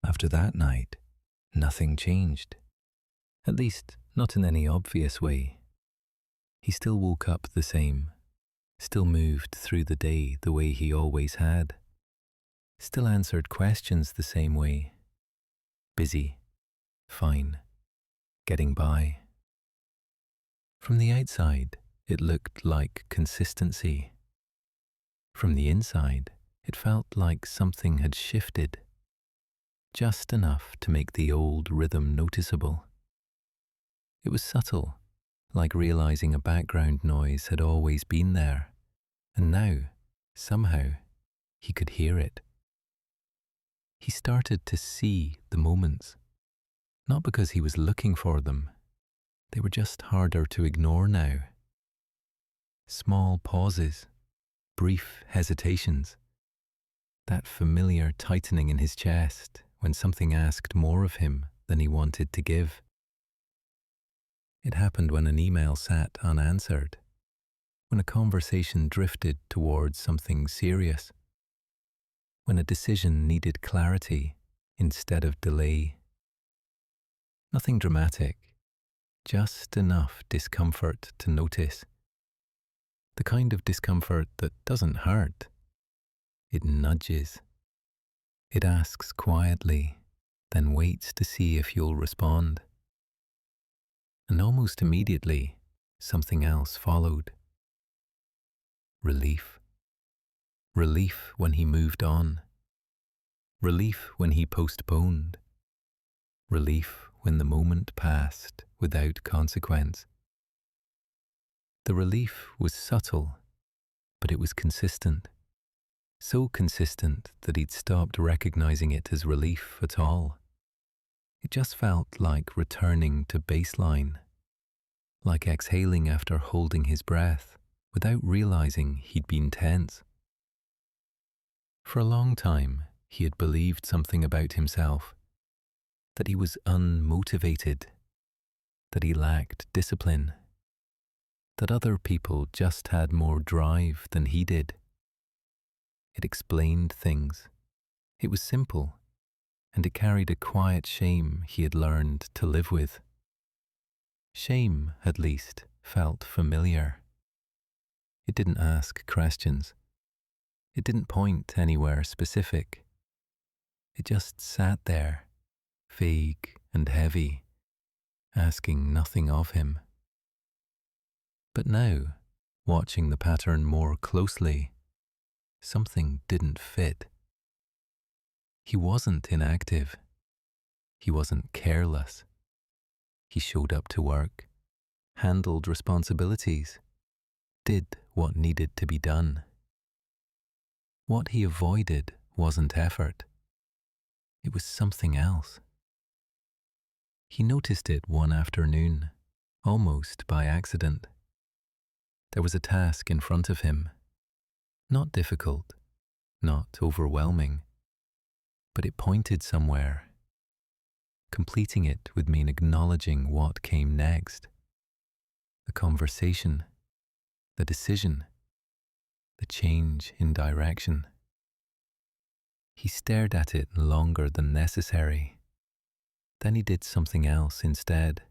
After that night, nothing changed. At least, not in any obvious way. He still woke up the same, still moved through the day the way he always had, still answered questions the same way. Busy, fine, getting by. From the outside, it looked like consistency. From the inside, it felt like something had shifted, just enough to make the old rhythm noticeable. It was subtle, like realizing a background noise had always been there, and now, somehow, he could hear it. He started to see the moments, not because he was looking for them. They were just harder to ignore now. Small pauses, brief hesitations, that familiar tightening in his chest when something asked more of him than he wanted to give. It happened when an email sat unanswered, when a conversation drifted towards something serious, when a decision needed clarity instead of delay. Nothing dramatic, just enough discomfort to notice. The kind of discomfort that doesn't hurt. It nudges. It asks quietly, then waits to see if you'll respond. And almost immediately, something else followed. Relief. Relief when he moved on. Relief when he postponed. Relief when the moment passed without consequence. The relief was subtle, but it was consistent. So consistent that he'd stopped recognizing it as relief at all. It just felt like returning to baseline, like exhaling after holding his breath without realizing he'd been tense. For a long time, he had believed something about himself, that he was unmotivated, that he lacked discipline, that other people just had more drive than he did. It explained things. It was simple, and it carried a quiet shame he had learned to live with. Shame, at least, felt familiar. It didn't ask questions. It didn't point anywhere specific. It just sat there, vague and heavy, asking nothing of him. But now, watching the pattern more closely, something didn't fit. He wasn't inactive. He wasn't careless. He showed up to work, handled responsibilities, did what needed to be done. What he avoided wasn't effort. It was something else. He noticed it one afternoon, almost by accident. There was a task in front of him, not difficult, not overwhelming, but it pointed somewhere. Completing it would mean acknowledging what came next. The conversation, the decision, the change in direction. He stared at it longer than necessary. Then he did something else instead.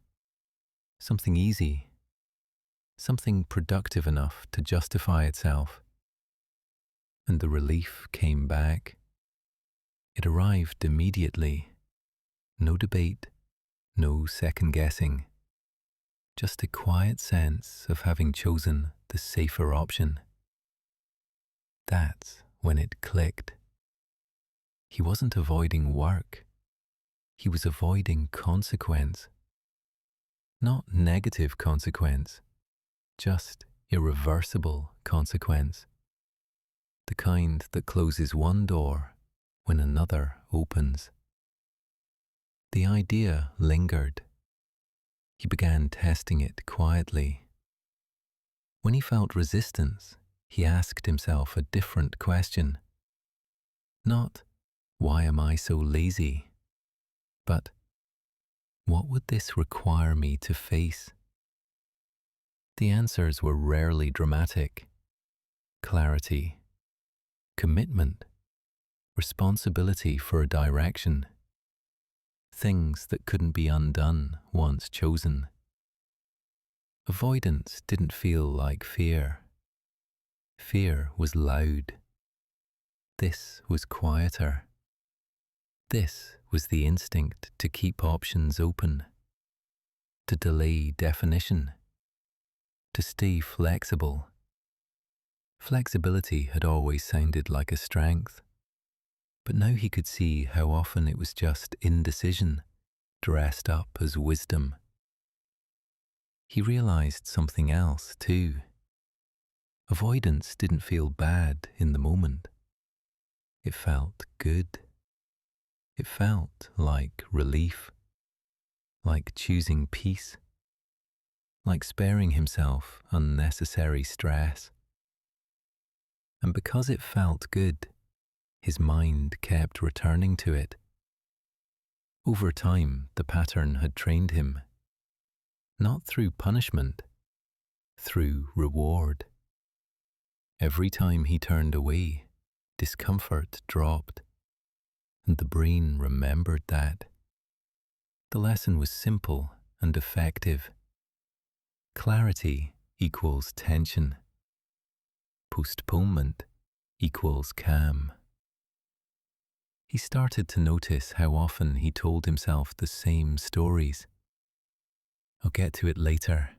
Something easy. Something productive enough to justify itself. And the relief came back. It arrived immediately. No debate, no second guessing. Just a quiet sense of having chosen the safer option. That's when it clicked. He wasn't avoiding work. He was avoiding consequence. Not negative consequence, just irreversible consequence. The kind that closes one door when another opens. The idea lingered. He began testing it quietly. When he felt resistance, he asked himself a different question. Not, why am I so lazy? But, what would this require me to face? The answers were rarely dramatic. Clarity, commitment, responsibility for a direction. things that couldn't be undone once chosen. Avoidance didn't feel like fear. Fear was loud. This was quieter. This was the instinct to keep options open, to delay definition, to stay flexible. Flexibility had always sounded like a strength, but now he could see how often it was just indecision dressed up as wisdom. He realized something else too. Avoidance didn't feel bad in the moment. It felt good. It felt like relief, like choosing peace, like sparing himself unnecessary stress. And because it felt good, his mind kept returning to it. Over time, the pattern had trained him, not through punishment, through reward. Every time he turned away, discomfort dropped, and the brain remembered that. The lesson was simple and effective. Clarity equals tension. Postponement equals calm. He started to notice how often he told himself the same stories. I'll get to it later.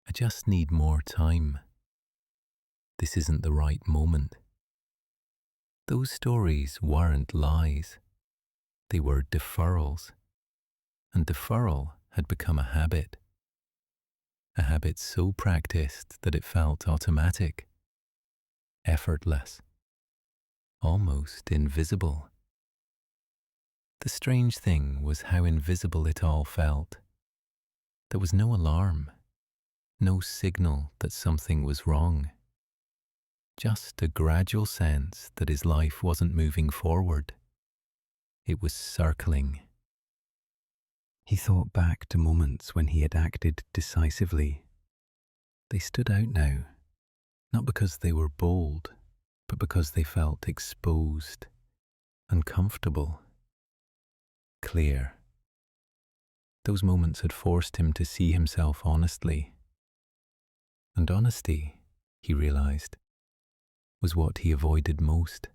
I just need more time. This isn't the right moment. Those stories weren't lies. They were deferrals. And deferral had become a habit so practiced that it felt automatic, effortless, almost invisible. The strange thing was how invisible it all felt. There was no alarm, no signal that something was wrong, just a gradual sense that his life wasn't moving forward. It was circling. He thought back to moments when he had acted decisively. They stood out now, not because they were bold, but because they felt exposed, uncomfortable, clear. Those moments had forced him to see himself honestly. And honesty, he realized, was what he avoided most.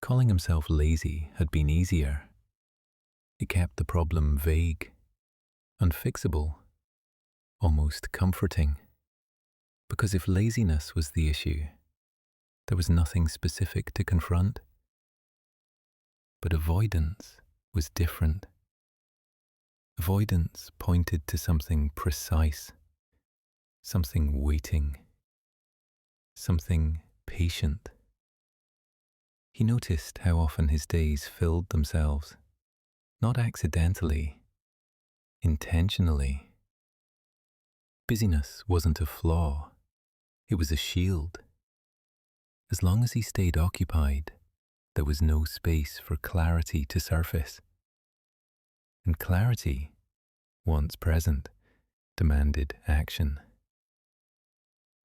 Calling himself lazy had been easier. It kept the problem vague, unfixable, almost comforting. Because if laziness was the issue, there was nothing specific to confront. But avoidance was different. Avoidance pointed to something precise, something waiting, something patient. He noticed how often his days filled themselves, not accidentally, intentionally. Busyness wasn't a flaw, it was a shield. As long as he stayed occupied, there was no space for clarity to surface. And clarity, once present, demanded action.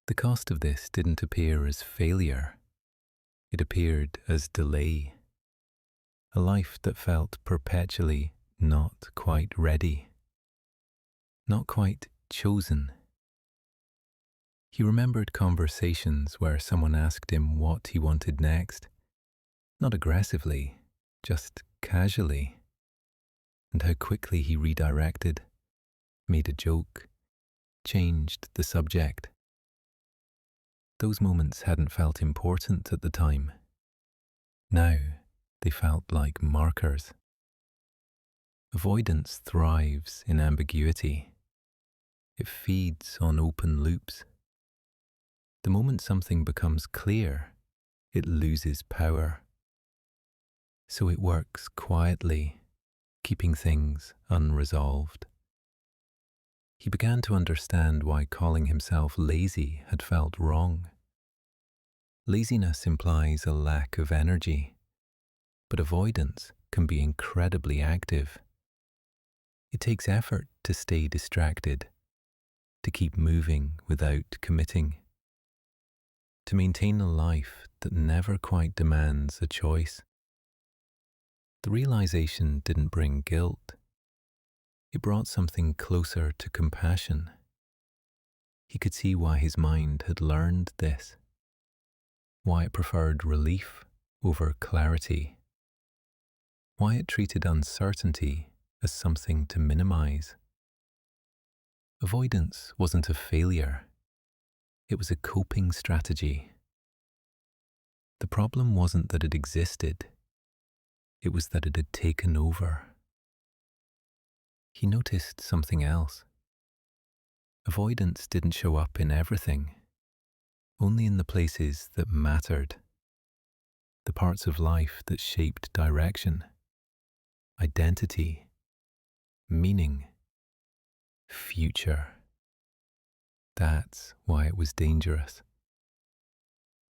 The cost of this didn't appear as failure. It appeared as delay. A life that felt perpetually not quite ready, not quite chosen. He remembered conversations where someone asked him what he wanted next, not aggressively, just casually, and how quickly he redirected, made a joke, changed the subject. Those moments hadn't felt important at the time. Now, they felt like markers. Avoidance thrives in ambiguity. It feeds on open loops. The moment something becomes clear, it loses power. So it works quietly, keeping things unresolved. He began to understand why calling himself lazy had felt wrong. Laziness implies a lack of energy, but avoidance can be incredibly active. It takes effort to stay distracted, to keep moving without committing, to maintain a life that never quite demands a choice. The realization didn't bring guilt. It brought something closer to compassion. He could see why his mind had learned this, why it preferred relief over clarity, why it treated uncertainty as something to minimize. Avoidance wasn't a failure. It was a coping strategy. The problem wasn't that it existed. It was that it had taken over. He noticed something else. Avoidance didn't show up in everything, only in the places that mattered, the parts of life that shaped direction, identity, meaning, future. That's why it was dangerous.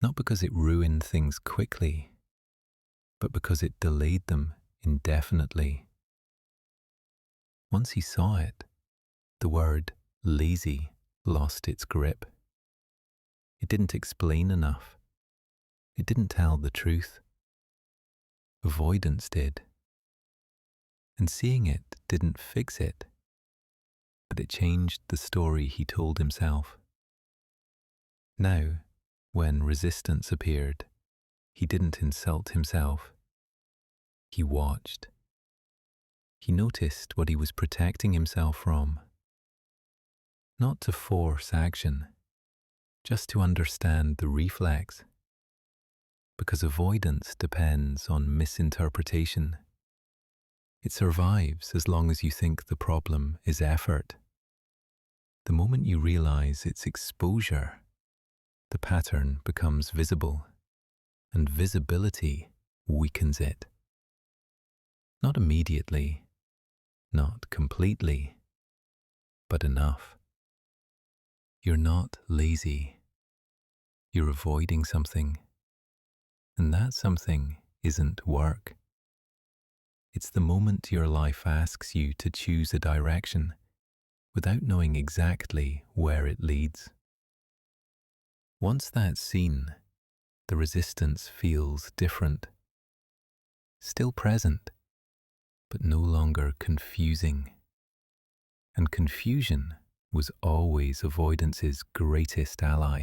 Not because it ruined things quickly, but because it delayed them indefinitely. Once he saw it, the word lazy lost its grip. It didn't explain enough. It didn't tell the truth. Avoidance did. And seeing it didn't fix it, but it changed the story he told himself. Now, when resistance appeared, he didn't insult himself. He watched. He noticed what he was protecting himself from. Not to force action, just to understand the reflex. Because avoidance depends on misinterpretation. It survives as long as you think the problem is effort. The moment you realize it's exposure, the pattern becomes visible, and visibility weakens it. Not immediately, not completely, but enough. You're not lazy. You're avoiding something, and that something isn't work. It's the moment your life asks you to choose a direction without knowing exactly where it leads. Once that's seen, the resistance feels different. Still present, but no longer confusing. And confusion was always avoidance's greatest ally.